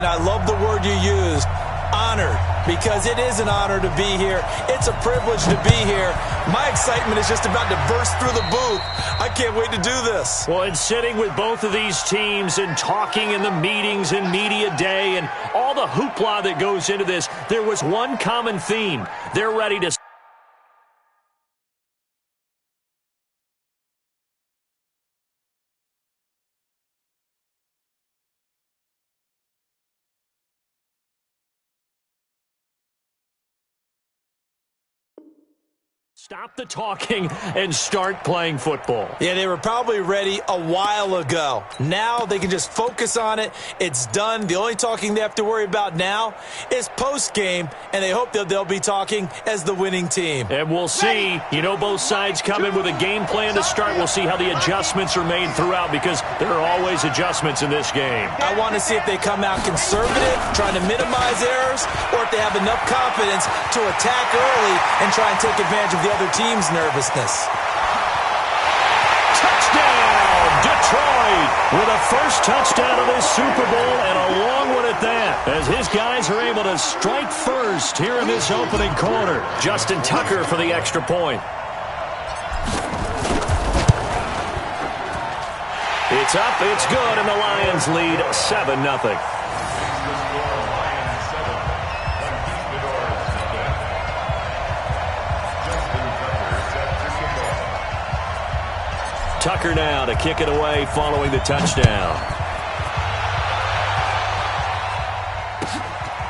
I love the word you used, honored, because it is an honor to be here. It's a privilege to be here. My excitement is just about to burst through the booth. I can't wait to do this. Well, and sitting with both of these teams and talking in the meetings and media day and all the hoopla that goes into this, there was one common theme. They're ready to stop the talking and start playing football. Yeah, they were probably ready a while ago. Now they can just focus on it. It's done. The only talking they have to worry about now is post-game, and they hope that they'll be talking as the winning team. And we'll see. You know, both sides come in with a game plan to start. We'll see how the adjustments are made throughout, because there are always adjustments in this game. I want to see if they come out conservative, trying to minimize errors, or if they have enough confidence to attack early and try and take advantage of the other team's nervousness. Touchdown, Detroit, with a first touchdown of this Super Bowl, and a long one at that, as his guys are able to strike first here in this opening quarter. Justin Tucker for the extra point. It's up, it's good, and the Lions lead 7-0. Tucker now to kick it away following the touchdown.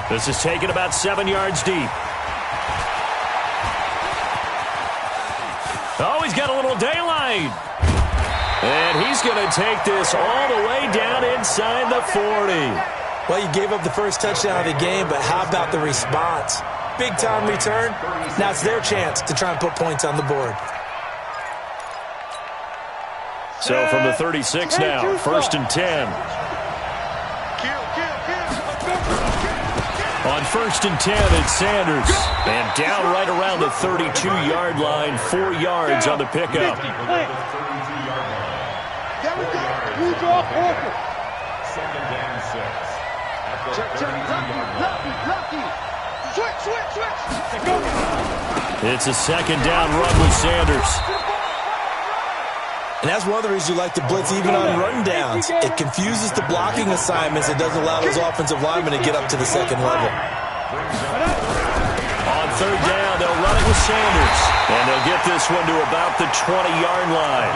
This is taken about 7 yards deep. Oh, he's got a little daylight. And he's going to take this all the way down inside the 40. Well, you gave up the first touchdown of the game, but how about the response? Big-time return. Now it's their chance to try and put points on the board. So from the 36 now, 1st and 10. On 1st and 10, it's Sanders. And down right around the 32-yard line, 4 yards on the pickup. It's a second down run with Sanders. And that's one of the reasons you like to blitz even on rundowns. It confuses the blocking assignments. It doesn't allow those offensive linemen to get up to the second level. On 3rd down, they'll run it with Sanders. And they'll get this one to about the 20-yard line.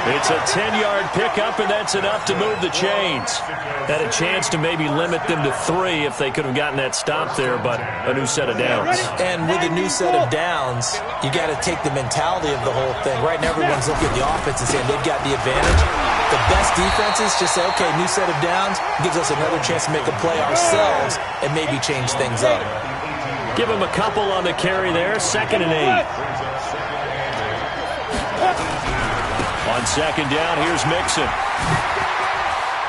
It's a 10-yard pickup, and that's enough to move the chains. Had a chance to maybe limit them to 3 if they could have gotten that stop there, but a new set of downs. And with a new set of downs, you got to take the mentality of the whole thing. Right now, everyone's looking at the offense and saying they've got the advantage. The best defenses just say, okay, new set of downs gives us another chance to make a play ourselves and maybe change things up. Give him a couple on the carry there, 2nd and 8. On 2nd down, here's Mixon.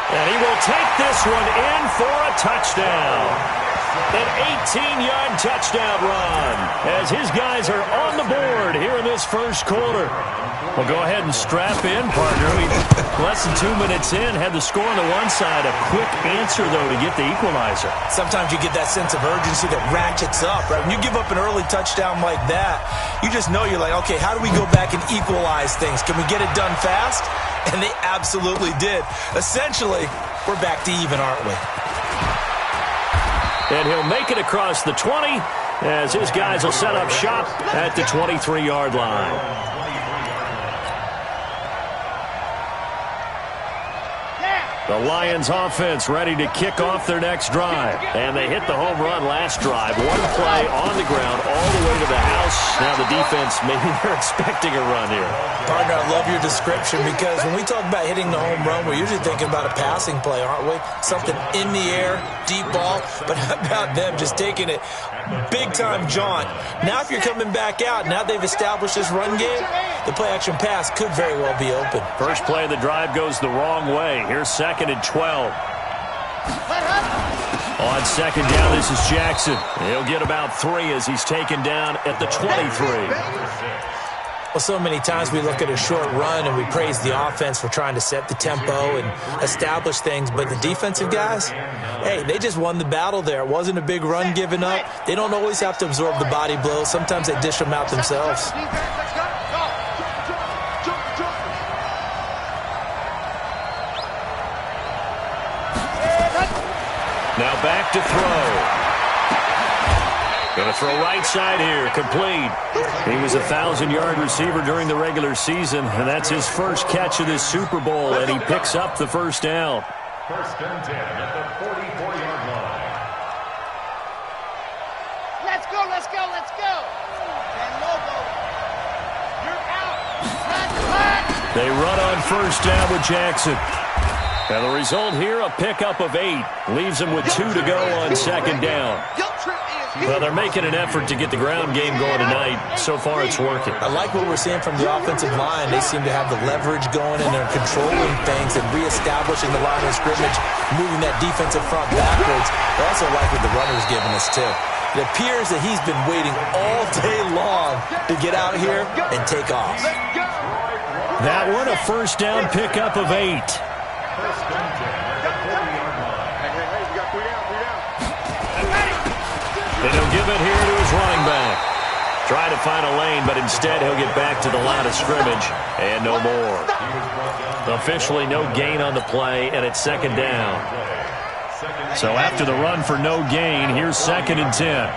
And he will take this one in for a touchdown. An 18-yard touchdown run as his guys are on the board here in this first quarter. Well, go ahead and strap in, partner. Less than 2 minutes in, had the score on the one side. A quick answer, though, to get the equalizer. Sometimes you get that sense of urgency that ratchets up, right? When you give up an early touchdown like that, you just know you're like, okay, how do we go back and equalize things? Can we get it done fast? And they absolutely did. Essentially, we're back to even, aren't we? And he'll make it across the 20 as his guys will set up shop at the 23-yard line. The Lions offense ready to kick off their next drive. And they hit the home run last drive. One play on the ground all the way to the house. Now the defense, maybe they're expecting a run here. Partner, I love your description because when we talk about hitting the home run, we're usually thinking about a passing play, aren't we? Something in the air, deep ball. But how about them just taking it big-time jaunt? Now if you're coming back out, now they've established this run game, the play-action pass could very well be open. First play of the drive goes the wrong way. Here's 2nd and 12. On 2nd down, this is Jackson. He'll get about 3 as he's taken down at the 23. Well, so many times we look at a short run and we praise the offense for trying to set the tempo and establish things, but the defensive guys, hey, they just won the battle there. It wasn't a big run given up. They don't always have to absorb the body blows. Sometimes they dish them out themselves. Now back to throw. Going to throw right side here, complete. He was a 1,000-yard receiver during the regular season, and that's his first catch of this Super Bowl, and he picks up the first down. First and 10 at the 44-yard line. Let's go, let's go, let's go. And Lobo, you're out. They run on first down with Jackson. And the result here, a pickup of 8. Leaves him with 2 to go on second down. Well, they're making an effort to get the ground game going tonight. So far, it's working. I like what we're seeing from the offensive line. They seem to have the leverage going, and they're controlling things and reestablishing the line of scrimmage, moving that defensive front backwards. I also like what the runner's giving us, too. It appears that he's been waiting all day long to get out here and take off. That one, a first down pickup of 8. First and 10 at the 40-yard line. Hey, we got 3 down, 3 down. And he'll give it here to his running back. Try to find a lane, but instead he'll get back to the line of scrimmage. And no more. Officially no gain on the play, and it's second down. So after the run for no gain, here's second and 10.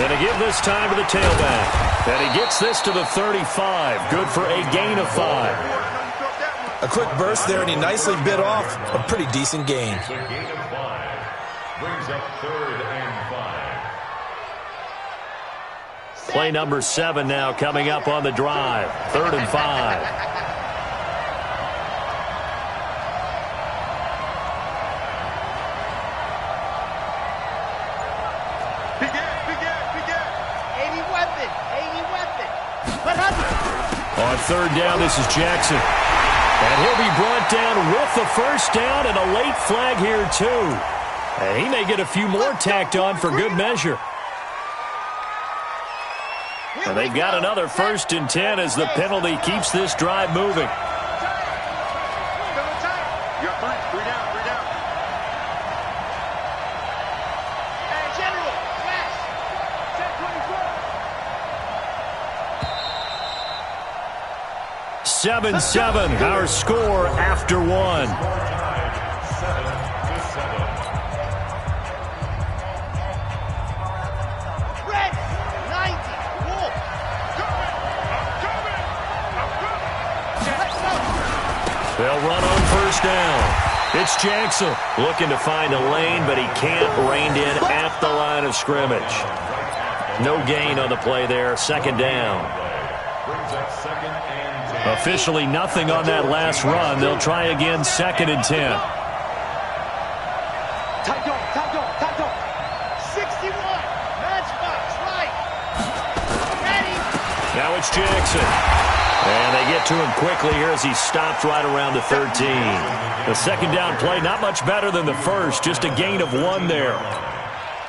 And a give this time to the tailback. And he gets this to the 35. Good for a gain of 5. A quick burst there, and he nicely bit off a pretty decent gain. It's a gain of 5. Brings up 3rd and 5. Play number 7 now coming up on the drive. 3rd and 5. On third down, this is Jackson. And he'll be brought down with the first down and a late flag here, too. And he may get a few more tacked on for good measure. And they've got another 1st and 10 as the penalty keeps this drive moving. You got 3 down, 3 down. Hey, General, flash. 7-7, our score after 1. 7-7. Red, 90, Wolf. They'll run on first down. It's Jackson looking to find a lane, but he can't. Reined in at the line of scrimmage. No gain on the play there. Second down. Brings up 2nd and 10. Officially nothing on that last run. They'll try again 2nd and 10. Tight dog. 61, matchbox, right. Ready. Now it's Jackson. And they get to him quickly here as he stopped right around the 13. The second down play, not much better than the first. Just a gain of 1 there.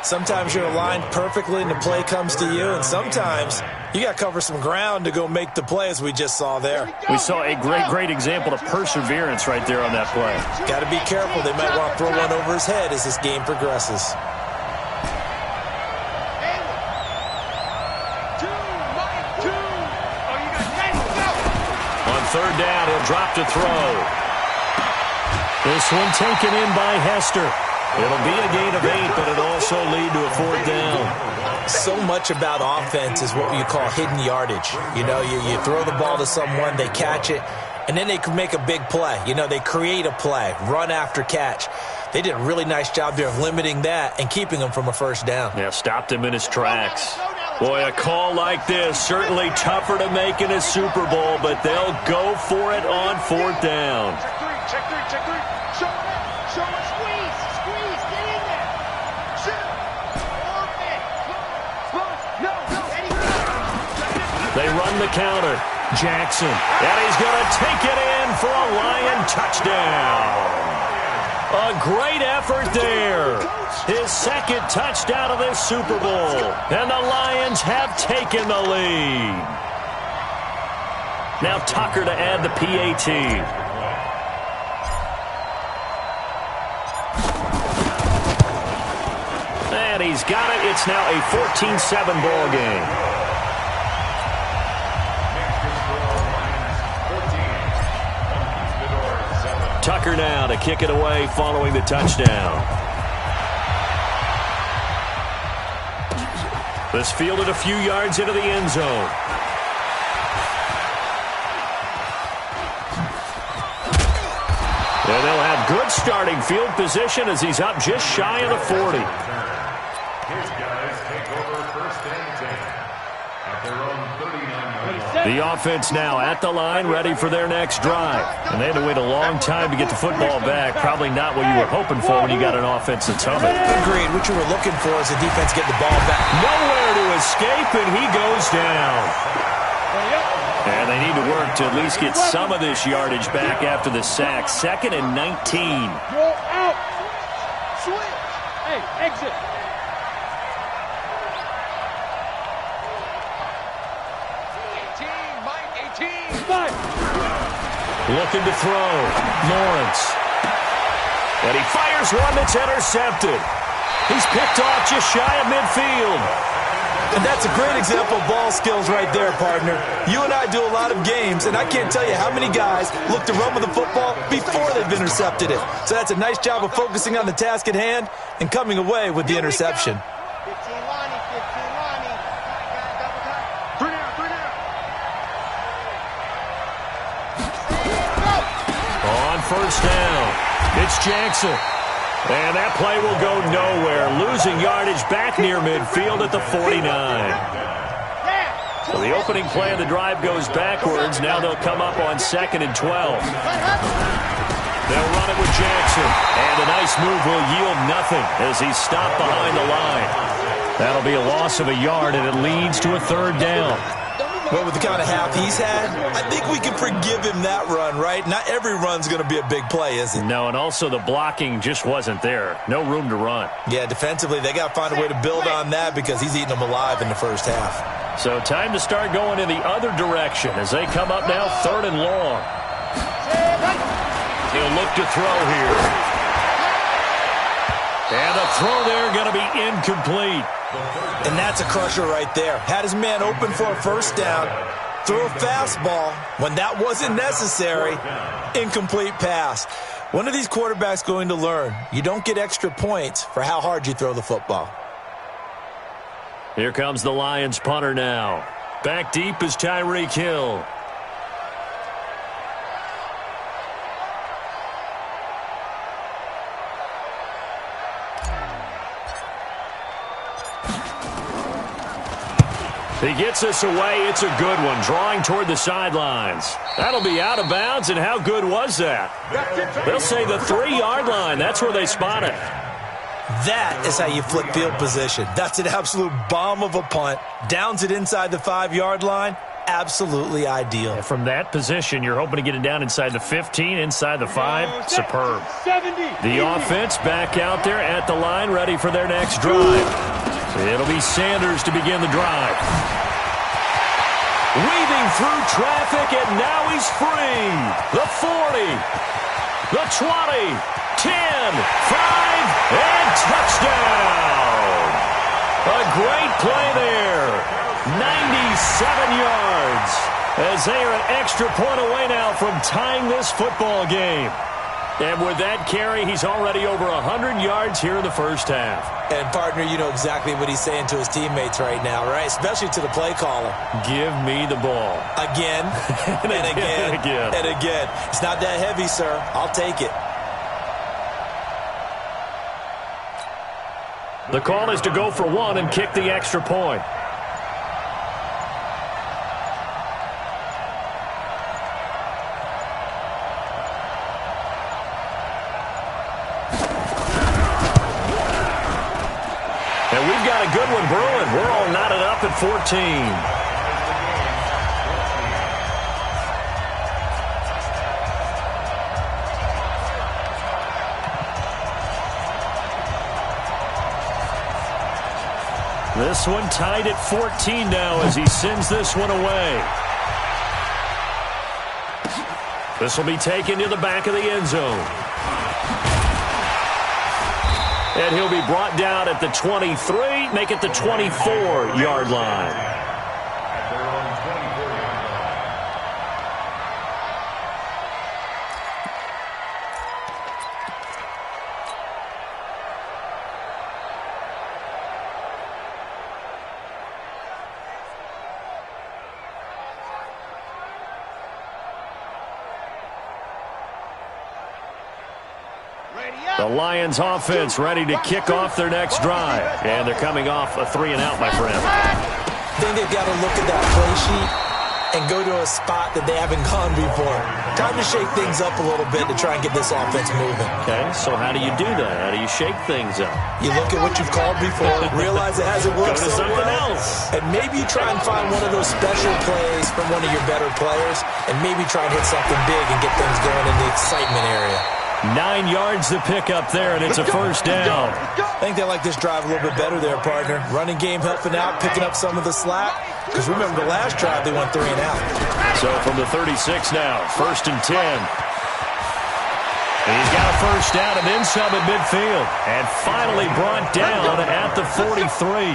Sometimes you're aligned perfectly and the play comes to you, and sometimes you got to cover some ground to go make the play, as we just saw there. We saw a great example of perseverance right there on that play. Got to be careful. They might want to throw one over his head as this game progresses. On third down, he'll drop to throw. This one taken in by Hester. It'll be a gain of 8, but it'll also lead to a 4th down. So much about offense is what you call hidden yardage. You know, you throw the ball to someone, they catch it, and then they can make a big play. You know, they create a play, run after catch. They did a really nice job there of limiting that and keeping him from a first down. Yeah, stopped him in his tracks. Boy, a call like this, certainly tougher to make in a Super Bowl, but they'll go for it on 4th down. Check three. Show it, squeeze, get in there. Shoot. They run the counter. Jackson, and he's going to take it in for a Lion touchdown. A great effort there. His second touchdown of this Super Bowl. And the Lions have taken the lead. Now Tucker to add the PAT. And he's got it. It's now a 14-7 ball game. Tucker now to kick it away following the touchdown. This fielded a few yards into the end zone. And they'll have good starting field position as he's up just shy of the 40. His guys take over first and 10 at their own 39. The offense now at the line, ready for their next drive. And they had to wait a long time to get the football back. Probably not what you were hoping for when you got an offense that's humming. Agreed. What you were looking for is the defense getting the ball back. Nowhere to escape, and he goes down. And they need to work to at least get some of this yardage back after the sack. 2nd and 19. Go out. Switch. Hey, exit. Looking to throw. Lawrence. And he fires one that's intercepted. He's picked off just shy of midfield. And that's a great example of ball skills right there, partner. You and I do a lot of games, and I can't tell you how many guys look to run with the football before they've intercepted it. So that's a nice job of focusing on the task at hand and coming away with the interception. 15 Lonnie, 15 Lonnie. Double time. 3 down, 3 down. On first down, it's Jackson. And that play will go nowhere, losing yardage back near midfield at the 49. So the opening play of the drive goes backwards. Now they'll come up on 2nd and 12. They'll run it with Jackson. And a nice move will yield nothing as he's stopped behind the line. That'll be a loss of a yard, and it leads to a 3rd down. But with the kind of half he's had, I think we can forgive him that run, right? Not every run's going to be a big play, is it? No, and also the blocking just wasn't there. No room to run. Yeah, defensively, they got to find a way to build on that because he's eating them alive in the first half. So time to start going in the other direction as they come up now 3rd and long. He'll look to throw here. And the throw there going to be incomplete. And that's a crusher right there. Had his man open for a first down, threw a fastball when that wasn't necessary, incomplete pass. When are these quarterbacks going to learn? You don't get extra points for how hard you throw the football. Here comes the Lions punter now. Back deep is Tyreek Hill. He gets us away. It's a good one, drawing toward the sidelines. That'll be out of bounds, and how good was that? They'll say the 3-yard line. That's where they spot it. That is how you flip field position. That's an absolute bomb of a punt. Downs it inside the 5-yard line. Absolutely ideal. And from that position, you're hoping to get it down inside the 15, inside the 5. Superb. The offense back out there at the line, ready for their next drive. It'll be Sanders to begin the drive. Weaving through traffic, and now he's free. The 40, the 20, 10, 5, and touchdown. A great play there. 97 yards as they are an extra point away now from tying this football game. And with that carry, he's already over 100 yards here in the first half. And, partner, you know exactly what he's saying to his teammates right now, right? Especially to the play caller. Give me the ball. Again, and again, and again. It's not that heavy, sir. I'll take it. The call is to go for 1 and kick the extra point. And we've got a good one brewing. We're all knotted up at 14. This one tied at 14 now as he sends this one away. This will be taken to the back of the end zone. And he'll be brought down at the 23, make it the 24-yard line. The Lions offense ready to kick off their next drive. And they're coming off a 3-and-out, my friend. I think they've got to look at that play sheet and go to a spot that they haven't gone before. Time to shake things up a little bit to try and get this offense moving. Okay, so how do you do that? How do you shake things up? You look at what you've called before, realize it hasn't worked so well, and maybe you try and find one of those special plays from one of your better players, and maybe try and hit something big and get things going in the excitement area. 9 yards to pick up there, and it's a first down. I think they like this drive a little bit better there, partner. Running game helping out, picking up some of the slack. Because remember, the last drive they went 3-and-out. So from the 36 now, 1st and 10. He's got a first down and then some at midfield. And finally brought down at the 43.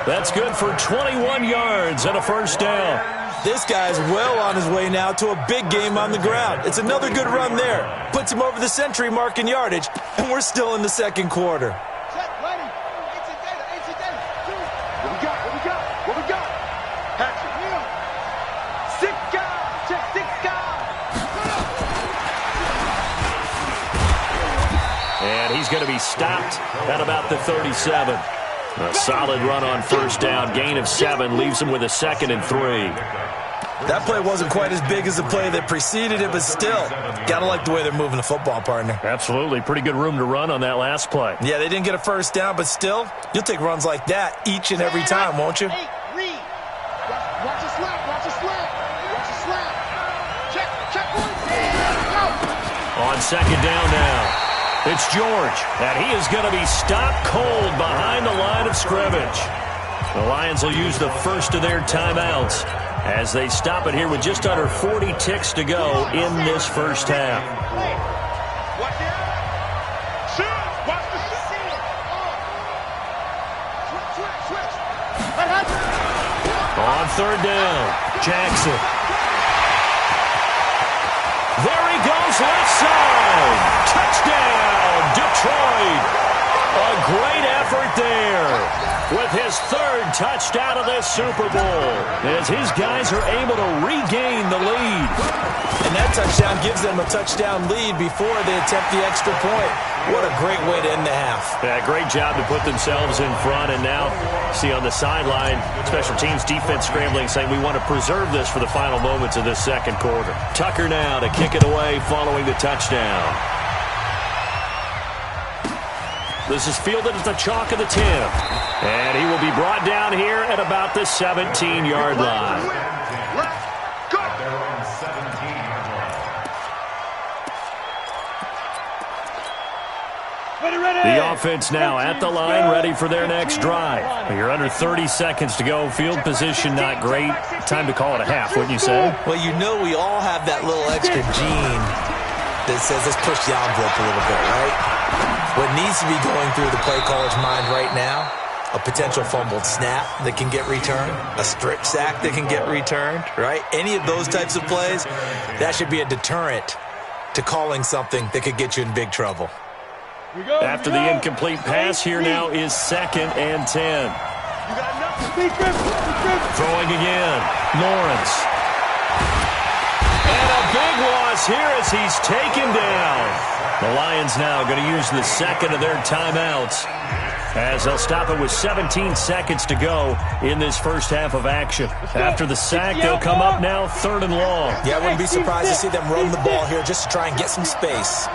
That's good for 21 yards and a first down. This guy's well on his way now to a big game on the ground. It's another good run there. Puts him over the century mark in yardage, and we're still in the second quarter. Check, ready. What we got? What we got? Patrick. Six guys. Check, 6 guys. And he's going to be stopped at about the 37. A solid run on first down. Gain of 7 leaves him with a 2nd and 3. That play wasn't quite as big as the play that preceded it, but still, got to like the way they're moving the football, partner. Absolutely. Pretty good room to run on that last play. Yeah, they didn't get a first down, but still, you'll take runs like that each and every time, won't you? Hey, read. Watch the slap. Check, boys. Go. On second down now. It's George, and he is going to be stopped cold behind the line of scrimmage. The Lions will use the first of their timeouts as they stop it here with just under 40 ticks to go in this first half. Watch it. Shoot. Watch the shoot. Switch. On third down, Jackson. There he goes, left side. Touchdown, Detroit. A great effort there with his 3rd touchdown of this Super Bowl as his guys are able to regain the lead. And that touchdown gives them a touchdown lead before they attempt the extra point. What a great way to end the half. Yeah, great job to put themselves in front. And now, see on the sideline, special teams defense scrambling, saying we want to preserve this for the final moments of this second quarter. Tucker now to kick it away following the touchdown. This is fielded at the chalk of the 10. And he will be brought down here at about the 17-yard line. The offense now at the line, ready for their next drive. You're under 30 seconds to go. Field position not great. Time to call it a half, wouldn't you say? Well, you know we all have that little extra gene that says let's push the envelope a little bit, right? What needs to be going through the play caller's mind right now, a potential fumbled snap that can get returned, a strip sack that can get returned, right? Any of those types of plays, that should be a deterrent to calling something that could get you in big trouble. After the incomplete pass, here now is 2nd and 10. Throwing again, Lawrence. And a big loss here as he's taken down. The Lions now going to use the 2nd of their timeouts as they'll stop it with 17 seconds to go in this first half of action. After the sack, they'll come up now 3rd and long. Yeah, I wouldn't be surprised to see them run the ball here just to try and get some space.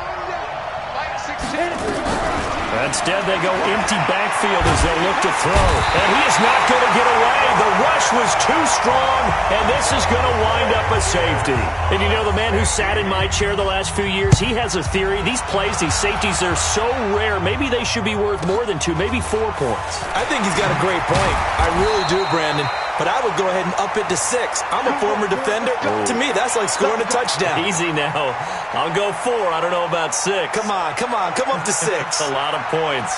Instead, they go empty backfield as they look to throw. And he is not going to get away. The rush was too strong, and this is going to wind up a safety. And you know, the man who sat in my chair the last few years, he has a theory. These plays, these safeties, they're so rare. Maybe they should be worth more than 2, maybe 4 points. I think he's got a great point. I really do, Brandon. But I would go ahead and up it to 6. I'm a former defender. To me, that's like scoring a touchdown. Easy now. I'll go 4. I don't know about 6. Come on. Come up to 6. That's a lot of points.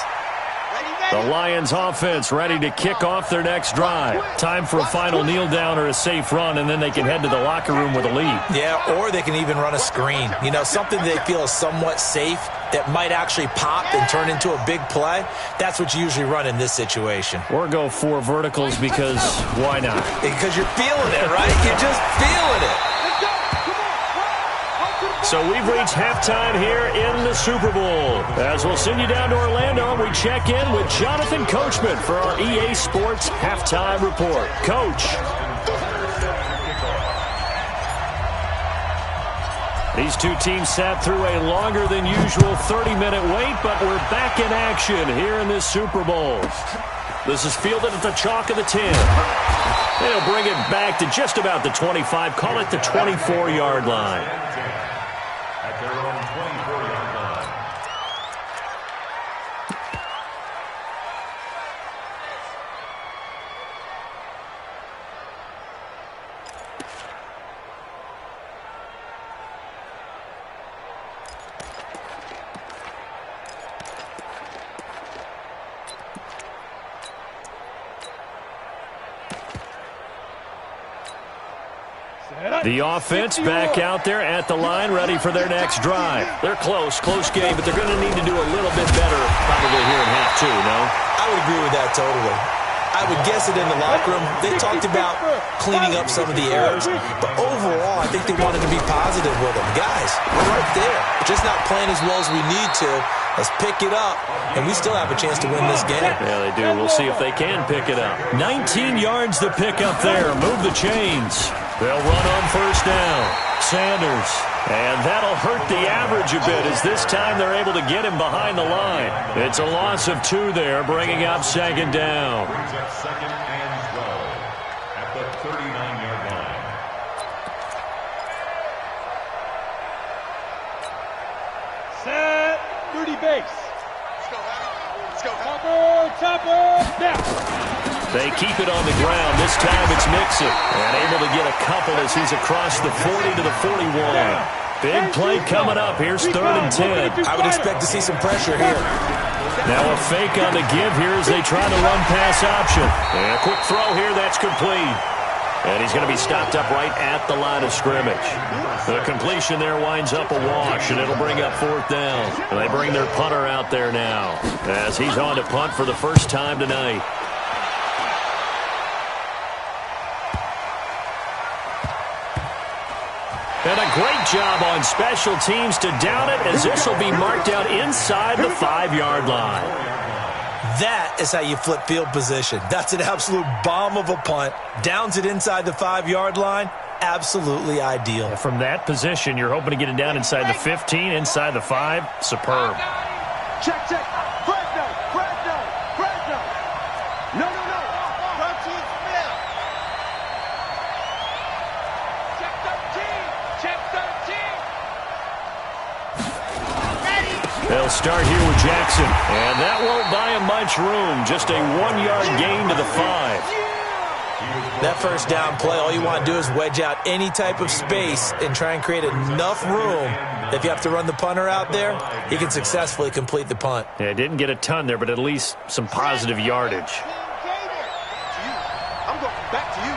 The Lions offense ready to kick off their next drive. Time for a final kneel down or a safe run, and then they can head to the locker room with a lead. Yeah, or they can even run a screen. You know, something they feel is somewhat safe that might actually pop and turn into a big play. That's what you usually run in this situation. Or go 4 verticals because why not? Because you're feeling it, right? You're just feeling it. So we've reached halftime here in the Super Bowl. As we'll send you down to Orlando, we check in with Jonathan Coachman for our EA Sports Halftime Report. Coach. These two teams sat through a longer than usual 30-minute wait, but we're back in action here in this Super Bowl. This is fielded at the chalk of the 10. They'll bring it back to just about the 25, call it the 24-yard line. At their own 24-yard line. The offense back out there at the line, ready for their next drive. They're close game, but they're going to need to do a little bit better probably here in half 2, no? I would agree with that totally. I would guess it in the locker room. They talked about cleaning up some of the errors, but overall, I think they wanted to be positive with them. Guys, we're right there. We're just not playing as well as we need to. Let's pick it up, and we still have a chance to win this game. Yeah, they do. We'll see if they can pick it up. 19 yards to pick up there. Move the chains. They'll run on first down. Sanders. And that'll hurt the average a bit as this time they're able to get him behind the line. It's a loss of 2 there, bringing up second down. Brings up second and 12 at the 39-yard line. Set. 30 base. Let's go, Adam. Let's go. Topper, now. They keep it on the ground. This time it's Mixon. And able to get a couple as he's across the 40 to the 41. Big play coming up. Here's 3rd and 10. I would expect to see some pressure here. Now a fake on the give here as they try to run pass option. And a quick throw here. That's complete. And he's going to be stopped up right at the line of scrimmage. The completion there winds up a wash, and it'll bring up 4th down. And they bring their punter out there now as he's on to punt for the first time tonight. And a great job on special teams to down it as this will be marked out inside the 5-yard line. That is how you flip field position. That's an absolute bomb of a punt. Downs it inside the 5-yard line. Absolutely ideal. And from that position, you're hoping to get it down inside the 15, inside the 5. Superb. Check. Fresno. No. Protein Smith. Check 13. They'll start here with Jackson. And that won't buy him much room. Just a 1-yard gain to the 5. That first down play, all you want to do is wedge out any type of space and try and create enough room. If you have to run the punter out there, he can successfully complete the punt. Yeah, didn't get a ton there, but at least some positive yardage. I'm going back to you.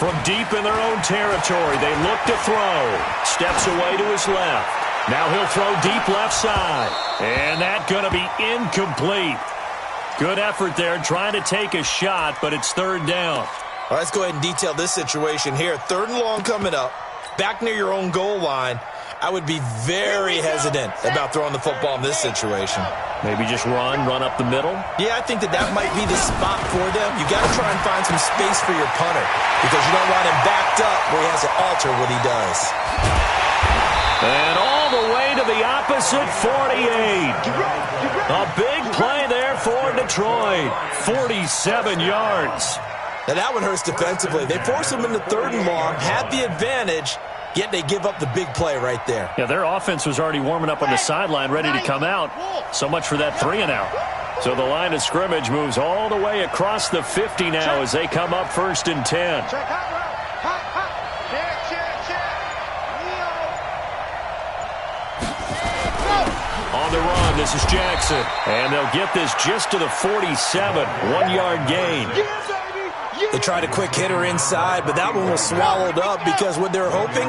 From deep in their own territory, they look to throw. Steps away to his left. Now he'll throw deep left side. And that's going to be incomplete. Good effort there trying to take a shot, but it's 3rd down. Well, let's go ahead and detail this situation here. 3rd and long coming up. Back near your own goal line. I would be very hesitant about throwing the football in this situation. Maybe just run up the middle? Yeah, I think that might be the spot for them. You got to try and find some space for your punter because you don't want him backed up where he has to alter what he does. And all this at 48. A big play there for Detroit. 47 yards. Now that one hurts defensively. They force them into 3rd and long, had the advantage, yet they give up the big play right there. Yeah, their offense was already warming up on the sideline, ready to come out. So much for that 3-and-out. So the line of scrimmage moves all the way across the 50 now as they come up 1st and 10. On the run, this is Jackson. And they'll get this just to the 47. 1-yard gain. They tried a quick hitter inside, but that one was swallowed up because what they're hoping,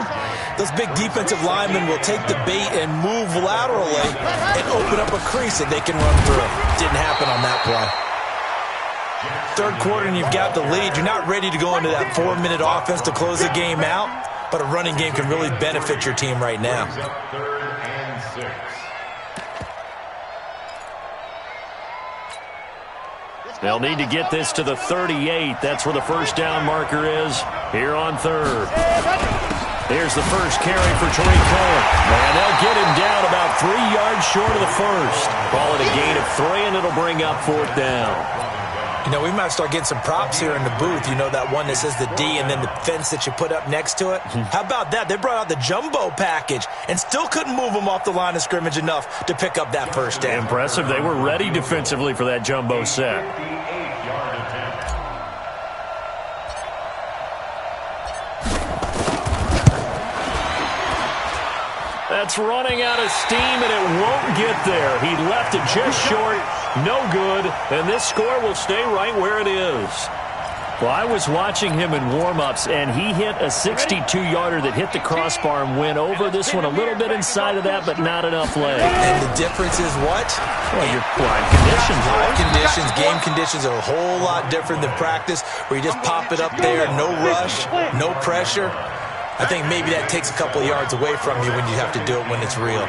those big defensive linemen will take the bait and move laterally and open up a crease that they can run through. Didn't happen on that play. 3rd quarter and you've got the lead. You're not ready to go into that 4-minute offense to close the game out, but a running game can really benefit your team right now. 3rd and 6. They'll need to get this to the 38. That's where the first down marker is here on 3rd. Here's the first carry for Tariq Cohen. And they'll get him down about 3 yards short of the first. Call it a gain of 3, and it'll bring up 4th down. You know, we might start getting some props here in the booth. You know, that one that says the D and then the fence that you put up next to it? How about that? They brought out the jumbo package and still couldn't move them off the line of scrimmage enough to pick up that first down. Impressive. They were ready defensively for that jumbo set. That's running out of steam, and it won't get there. He left it just short. No good. And this score will stay right where it is. Well, I was watching him in warm-ups, and he hit a 62-yarder that hit the crossbar and went over. This one a little bit inside of that, but not enough leg. And the difference is what? Well, your line conditions. Line conditions, game conditions are a whole lot different than practice, where you just pop it up there, no rush, no pressure. I think maybe that takes a couple of yards away from you when you have to do it when it's real.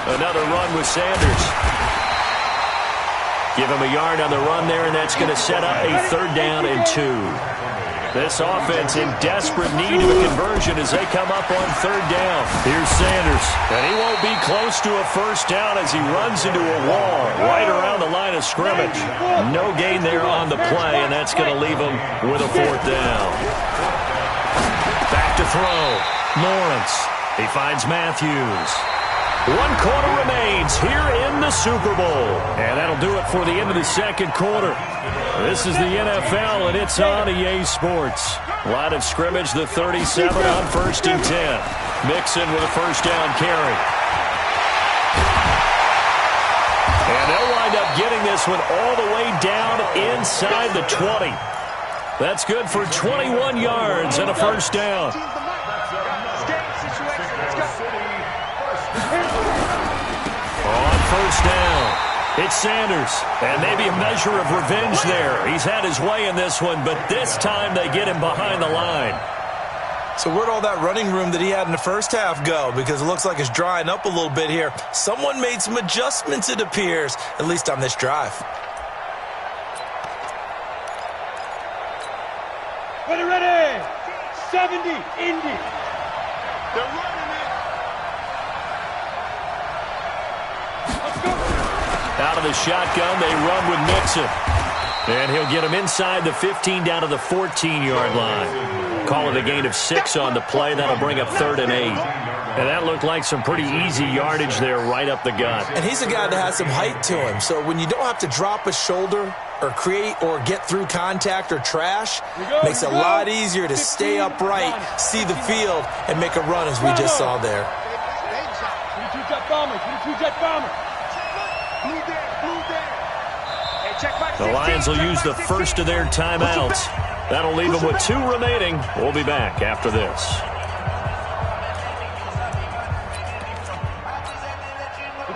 Another run with Sanders. Give him a yard on the run there, and that's going to set up a 3rd down and 2. This offense in desperate need of a conversion as they come up on 3rd down. Here's Sanders, and he won't be close to a first down as he runs into a wall right around the line of scrimmage. No gain there on the play, and that's going to leave him with a 4th down. Back to throw. Lawrence. He finds Matthews. 1 quarter remains here in the Super Bowl. And that'll do it for the end of the 2nd quarter. This is the NFL, and it's on EA Sports. Line of scrimmage, the 37 on 1st and 10. Mixon with a first down carry. And they'll wind up getting this one all the way down inside the 20. That's good for 21 yards and a first down. On 1st down, it's Sanders, and maybe a measure of revenge there. He's had his way in this one, but this time they get him behind the line. So where'd all that running room that he had in the first half go? Because it looks like it's drying up a little bit here. Someone made some adjustments, it appears, at least on this drive. Ready. 70, Indy. They're running it. Let's go. Out of the shotgun, they run with Mixon. And he'll get him inside the 15 down to the 14-yard line. Call it a gain of 6 on the play. That'll bring up 3rd and 8. And that looked like some pretty easy yardage there right up the gut. And he's a guy that has some height to him. So when you don't have to drop a shoulder or create or get through contact or trash, makes it a lot easier to stay upright, see the field, and make a run as we just saw there. 22-jet bomber, 22-jet bomber. The Lions will use the first of their timeouts. That'll leave them with 2 remaining. We'll be back after this.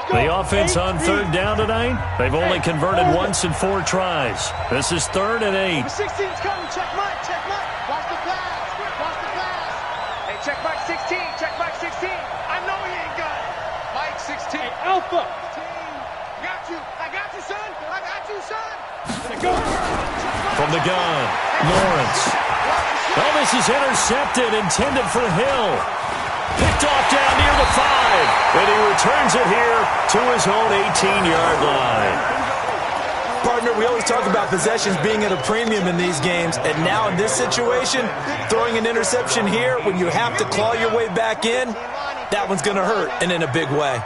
The offense on 3rd down tonight, they've only converted once in 4 tries. This is 3rd and 8. 16's coming. Check Mike. Watch the pass. Hey, check Mike 16. Check Mike 16. I know he ain't got it. Mike 16. Hey, Alpha. I got you, son. Go. From the gun, Lawrence. Oh, this is intercepted, intended for Hill. picked off down near the 5. And he returns it here to his own 18-yard line. Partner, we always talk about possessions being at a premium in these games, and now in this situation, throwing an interception here when you have to claw your way back in, that one's going to hurt, and in a big way.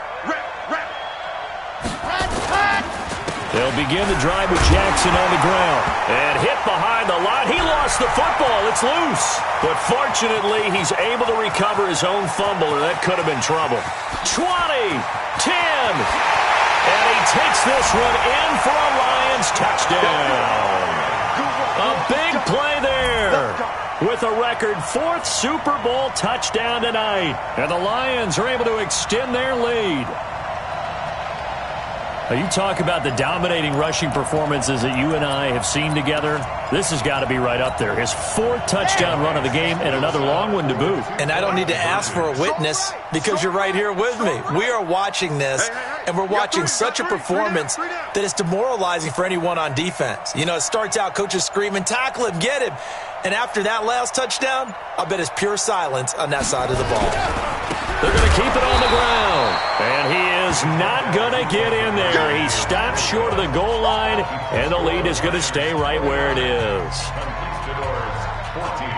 They'll begin the drive with Jackson on the ground. And hit behind the line. He lost the football. It's loose. But fortunately, he's able to recover his own fumble, or that could have been trouble. 20, 10. And he takes this one in for a Lions touchdown. A big play there. With a record 4th Super Bowl touchdown tonight. And the Lions are able to extend their lead. Now, you talk about the dominating rushing performances that you and I have seen together. This has got to be right up there. His 4th touchdown run of the game and another long one to boot. And I don't need to ask for a witness because you're right here with me. We are watching this, and we're watching such a performance that it's demoralizing for anyone on defense. You know, it starts out coaches screaming, tackle him, get him. And after that last touchdown, I bet it's pure silence on that side of the ball. They're going to keep it on the ground. And he is not going to get in there. He stops short of the goal line, and the lead is going to stay right where it is. Conquistadors 14.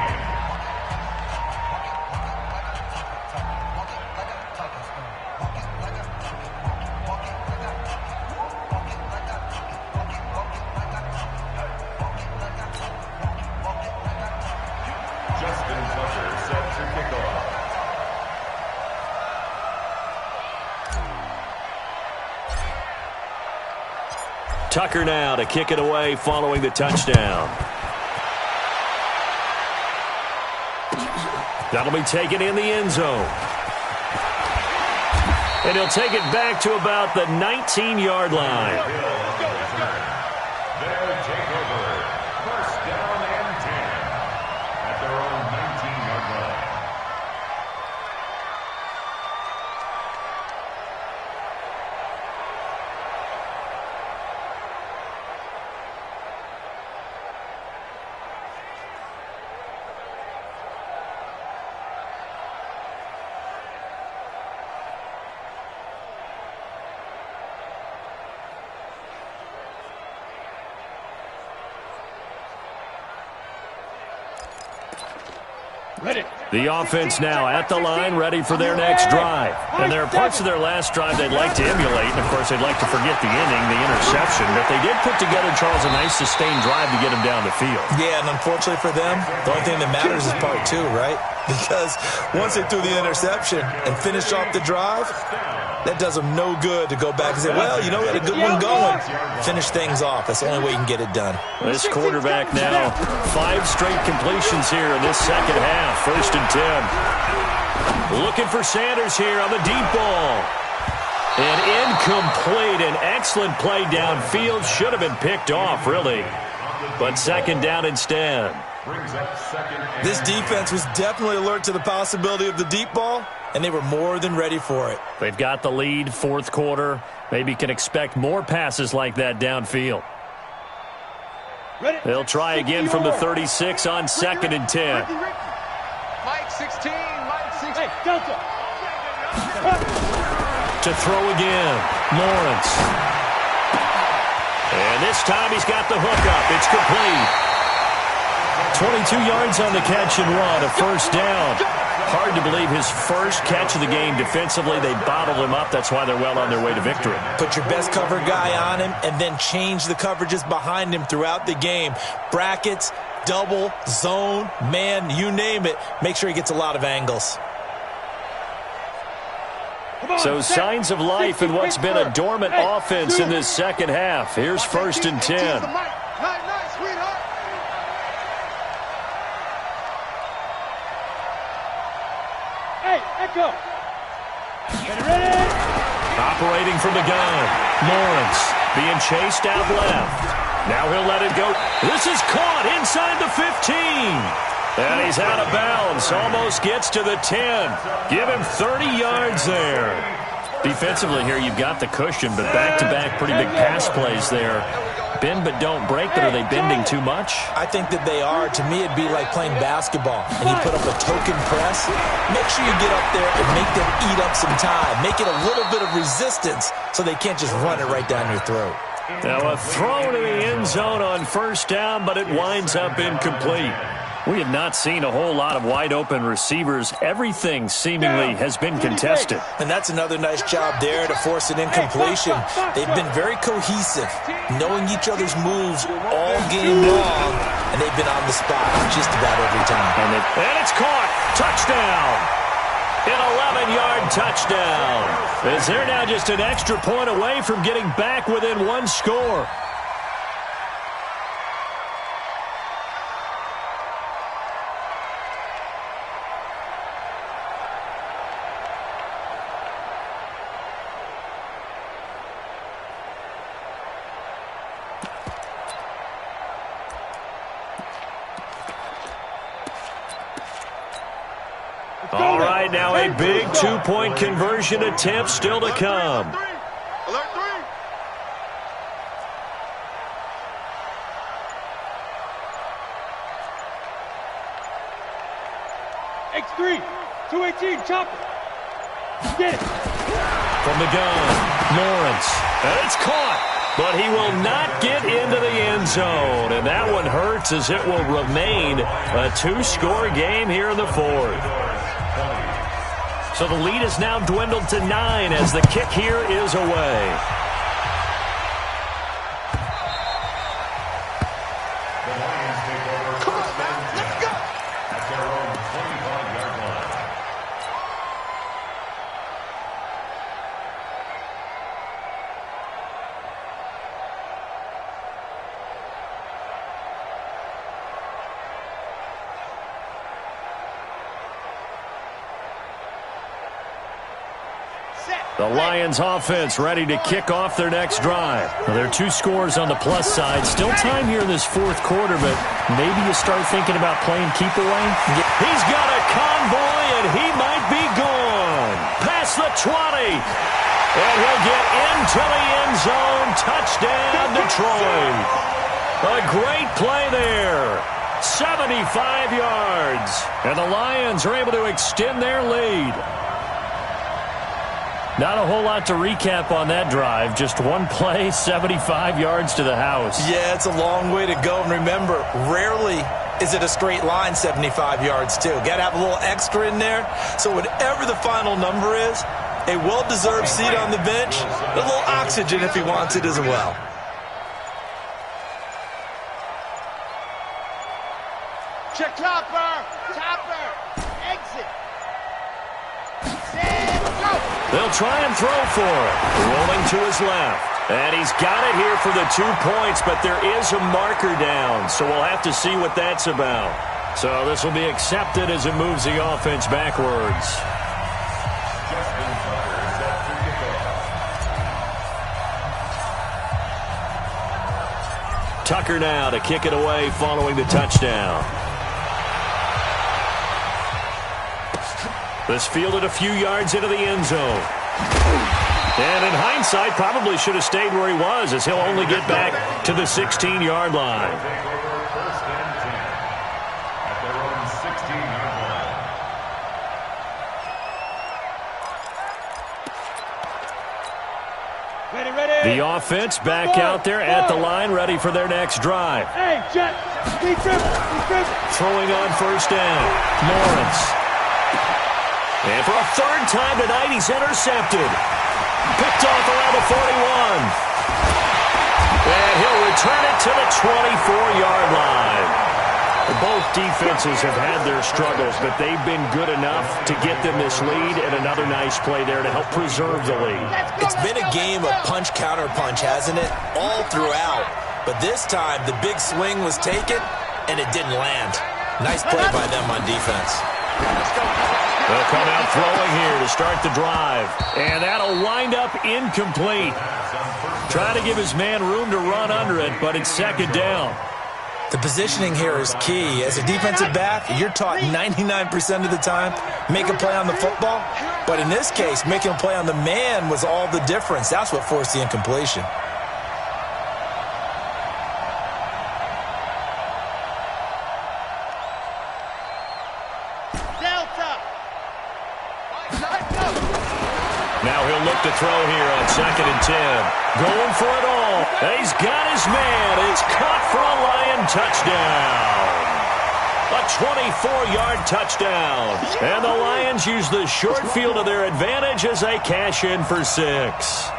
Tucker now to kick it away following the touchdown. That'll be taken in the end zone. And he'll take it back to about the 19-yard line. They'll take over. First down and 10 at their own 19-yard line. The offense now at the line, ready for their next drive. And there are parts of their last drive they'd like to emulate, and, of course, they'd like to forget the inning, the interception. But they did put together, Charles, a nice sustained drive to get them down the field. Yeah, and unfortunately for them, the only thing that matters is part 2, right? Because once they threw the interception and finished off the drive, that does them no good to go back and say, well, you know, we had a good one going. Finish things off. That's the only way you can get it done. This quarterback now, 5 straight completions here in this second half. 1st and 10. Looking for Sanders here on the deep ball. And incomplete. An excellent play downfield. Should have been picked off, really. But 2nd down instead. This defense was definitely alert to the possibility of the deep ball, and they were more than ready for it. They've got the lead, 4th quarter. Maybe can expect more passes like that downfield. They'll try again from the 36 on 2nd and 10. Mike 16, Mike 16. Hey, Delta. To throw again, Lawrence. And this time he's got the hook up. It's complete. 22 yards on the catch and run, a 1st down. Hard to believe his first catch of the game defensively. They bottled him up. That's why they're well on their way to victory. Put your best cover guy on him and then change the coverages behind him throughout the game. Brackets, double, zone, man, you name it. Make sure he gets a lot of angles. So signs of life in what's been a dormant offense in this second half. Here's 1st and 10. Go. Operating from the gun. Lawrence being chased out left. Now he'll let it go. This is caught inside the 15. And he's out of bounds. Almost gets to the 10. Give him 30 yards there. Defensively here, you've got the cushion, but back-to-back pretty big pass plays there. Bend but don't break, but are they bending too much? I think that they are. To me, it'd be like playing basketball, and you put up a token press. Make sure you get up there and make them eat up some time. Make it a little bit of resistance so they can't just run it right down your throat. Now a throw to the end zone on first down, but it winds up incomplete. We have not seen a whole lot of wide-open receivers. Everything seemingly has been contested. And that's another nice job there to force an incompletion. They've been very cohesive, knowing each other's moves all game long, and they've been on the spot just about every time. And it's caught. Touchdown. An 11-yard touchdown. As they're now just an extra point away from getting back within one score. All right, now a big two-point conversion attempt still to come. Alert 3. X3, 218, chopper. Get it. From the gun, Lawrence. And it's caught, but he will not get into the end zone. And that one hurts as it will remain a two-score game here in the fourth. So the lead is now dwindled to 9 as the kick here is away. The Lions offense ready to kick off their next drive. Well, there are 2 scores on the plus side. Still time here in this fourth quarter, but maybe you start thinking about playing keep away. He's got a convoy, and he might be gone. Past the 20. And he'll get into the end zone. Touchdown, Detroit. A great play there. 75 yards. And the Lions are able to extend their lead. Not a whole lot to recap on that drive. Just one play, 75 yards to the house. Yeah, it's a long way to go. And remember, rarely is it a straight line 75 yards, too. Got to have a little extra in there. So whatever the final number is, a well-deserved seat on the bench, a little oxygen if he wants it as well. Check chopper, exit. They'll try and throw for it. Rolling to his left. And he's got it here for the 2 points, but there is a marker down, so we'll have to see what that's about. So this will be accepted as it moves the offense backwards. Tucker now to kick it away following the touchdown. This fielded a few yards into the end zone. And in hindsight, probably should have stayed where he was, as he'll only get back to the 16-yard line. The offense back out there at the line, ready for their next drive. Hey, Jet, Throwing on first down, Lawrence. And for a third time tonight, he's intercepted. Picked off around the 41. And he'll return it to the 24-yard line. Both defenses have had their struggles, but they've been good enough to get them this lead, and another nice play there to help preserve the lead. It's been a game of punch-counter-punch, hasn't it? All throughout. But this time, the big swing was taken, and it didn't land. Nice play by them on defense. They'll come out throwing here to start the drive. And that'll wind up incomplete. Try to give his man room to run under it, but it's second down. The positioning here is key. As a defensive back, you're taught 99% of the time, make a play on the football. But in this case, making a play on the man was all the difference. That's what forced the incompletion. Now he'll look to throw here on 2nd and 10. Going for it all. He's got his man. It's caught for a Lion touchdown. A 24-yard touchdown. And the Lions use the short field to their advantage as they cash in for 6.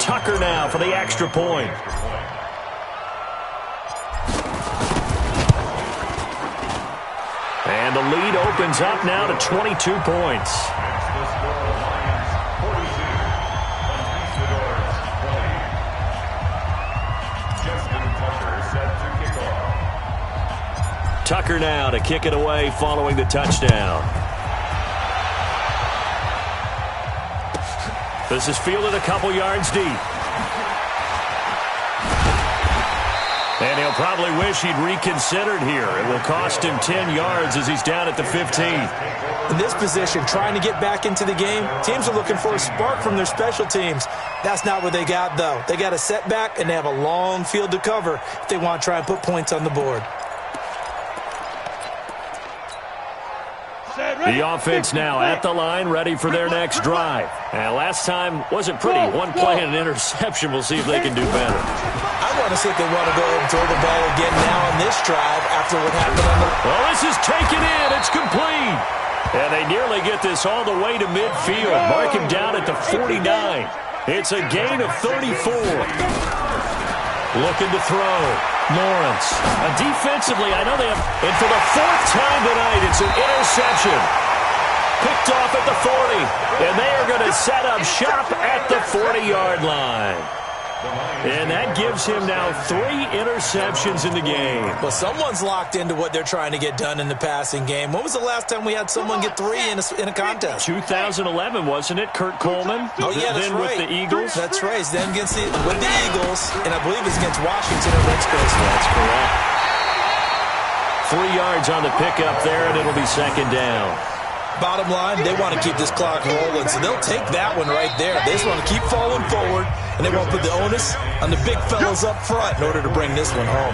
Tucker now for the extra point. And the lead opens up now to 22 points. Tucker now to kick it away following the touchdown. This is fielded a couple yards deep. And he'll probably wish he'd reconsidered here. It will cost him 10 yards as he's down at the 15. In this position, trying to get back into the game, teams are looking for a spark from their special teams. That's not what they got, though. They got a setback, and they have a long field to cover if they want to try and put points on the board. The offense now at the line, ready for their next drive. And last time wasn't pretty. One play and an interception. We'll see if they can do better. I want to see if they want to go ahead and throw the ball again now on this drive after what happened on the... Well, this is taken in. It's complete. And they nearly get this all the way to midfield. Mark him down at the 49. It's a gain of 34. Looking to throw. Lawrence. Defensively, I know they have... And for the 4th time tonight, it's an interception. Picked off at the 40. And they are going to set up shop at the 40-yard line. And that gives him now 3 interceptions in the game. Well, someone's locked into what they're trying to get done in the passing game. When was the last time we had someone get 3 in a contest? 2011, wasn't it? Kurt Coleman? Oh, yeah, that's then right. With the Eagles? That's right. Then with the Eagles, and I believe it's against Washington or Redskins. That's correct. 3 yards on the pickup there, and it'll be 2nd down. Bottom line, they want to keep this clock rolling, so they'll take that one right there. They just want to keep falling forward, and they won't put the onus on the big fellas up front in order to bring this one home.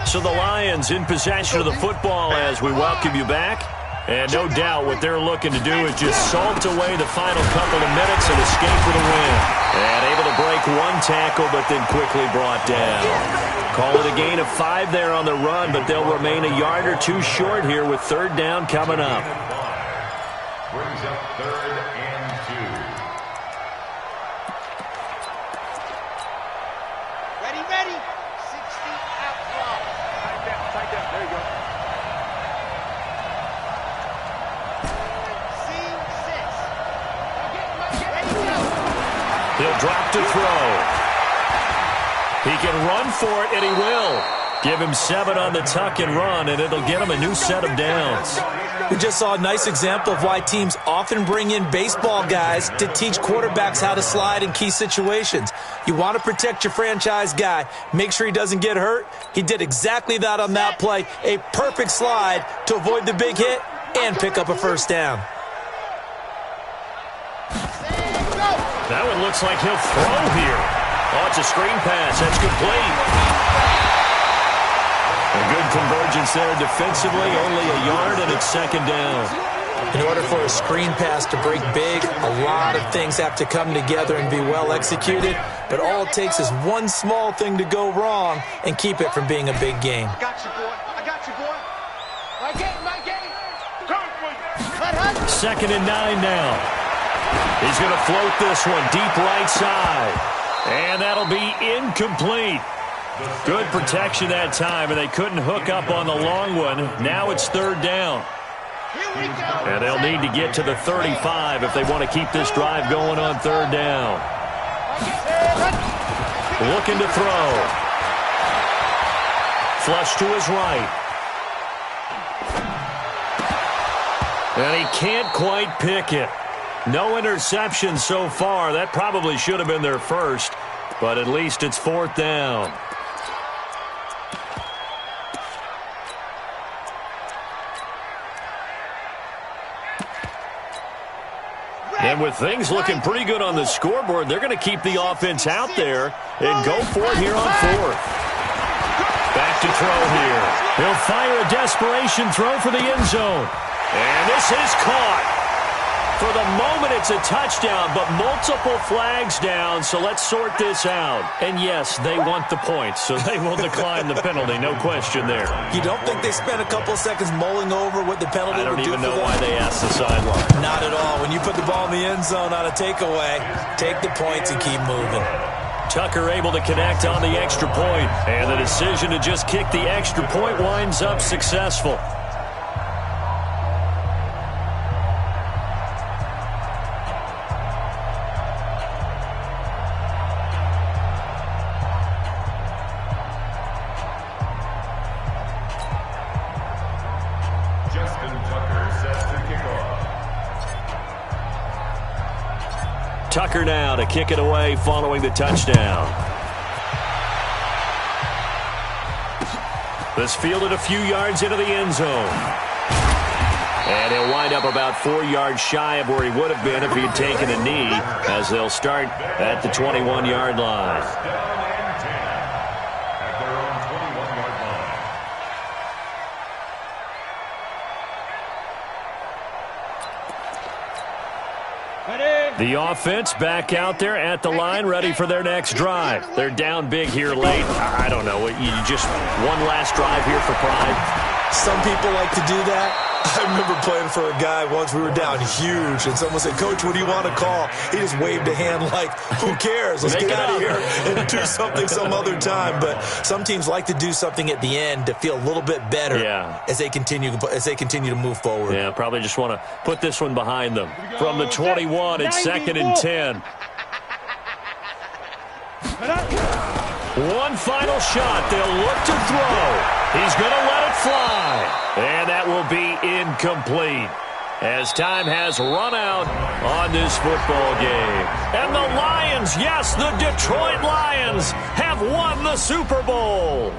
So the Lions in possession of the football as we welcome you back. And no doubt what they're looking to do is just salt away the final couple of minutes and escape with a win. And able to break 1 tackle, but then quickly brought down. Call it a gain of 5 there on the run, but they'll remain a yard or 2 short here with 3rd down coming up. Brings up 3rd and 2. Ready. 60 out front. Tight down. There you go. He'll drop to throw. He can run for it, and he will. Give him 7 on the tuck and run, and it'll get him a new set of downs. We just saw a nice example of why teams often bring in baseball guys to teach quarterbacks how to slide in key situations. You want to protect your franchise guy. Make sure he doesn't get hurt. He did exactly that on that play. A perfect slide to avoid the big hit and pick up a 1st down. That one looks like he'll throw here. Oh, it's a screen pass. That's complete. A good convergence there defensively. Only a yard, and it's 2nd down. In order for a screen pass to break big, a lot of things have to come together and be well executed. But all it takes is one small thing to go wrong and keep it from being a big game. I got you, boy. My game. Come for you. 2nd and 9 now. He's going to float this one deep right side. And that'll be incomplete. Good protection that time, and they couldn't hook up on the long one. Now it's 3rd down. And they'll need to get to the 35 if they want to keep this drive going on 3rd down. Looking to throw. Flush to his right. And he can't quite pick it. No interception so far. That probably should have been their first. but at least it's 4th down. And with things looking pretty good on the scoreboard, they're going to keep the offense out there and go for it here on 4th. Back to throw here. He'll fire a desperation throw for the end zone. And this is caught. For the moment, it's a touchdown, but multiple flags down, so let's sort this out. And yes, they want the points, so they will decline the penalty, no question there. You don't think they spent a couple of seconds mulling over what the penalty would do for them? I don't even know why they asked the sideline. Not at all. When you put the ball in the end zone on a takeaway, take the points and keep moving. Tucker able to connect on the extra point, and the decision to just kick the extra point winds up successful. Tucker now to kick it away following the touchdown. This fielded a few yards into the end zone. And he'll wind up about 4 yards shy of where he would have been if he had taken a knee, as they'll start at the 21-yard line. The offense back out there at the line, ready for their next drive. They're down big here late. I don't know. You just one last drive here for pride. Some people like to do that. I remember playing for a guy once. We were down huge, and someone said, "Coach, what do you want to call?" He just waved a hand like, "Who cares? Let's get out of here and do something some other time." But some teams like to do something at the end to feel a little bit better as they continue to move forward. Yeah, probably just want to put this one behind them. From the 21, it's 2nd and 10. One final shot. They'll look to throw. He's going to let it fly. And that will be incomplete, as time has run out on this football game. And the Lions, yes, the Detroit Lions, have won the Super Bowl.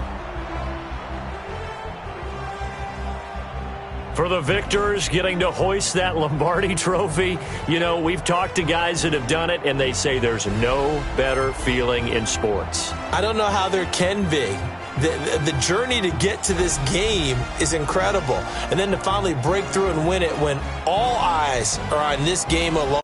For the victors, getting to hoist that Lombardi trophy, you know, we've talked to guys that have done it, and they say there's no better feeling in sports. I don't know how there can be. The journey to get to this game is incredible. And then to finally break through and win it when all eyes are on this game alone.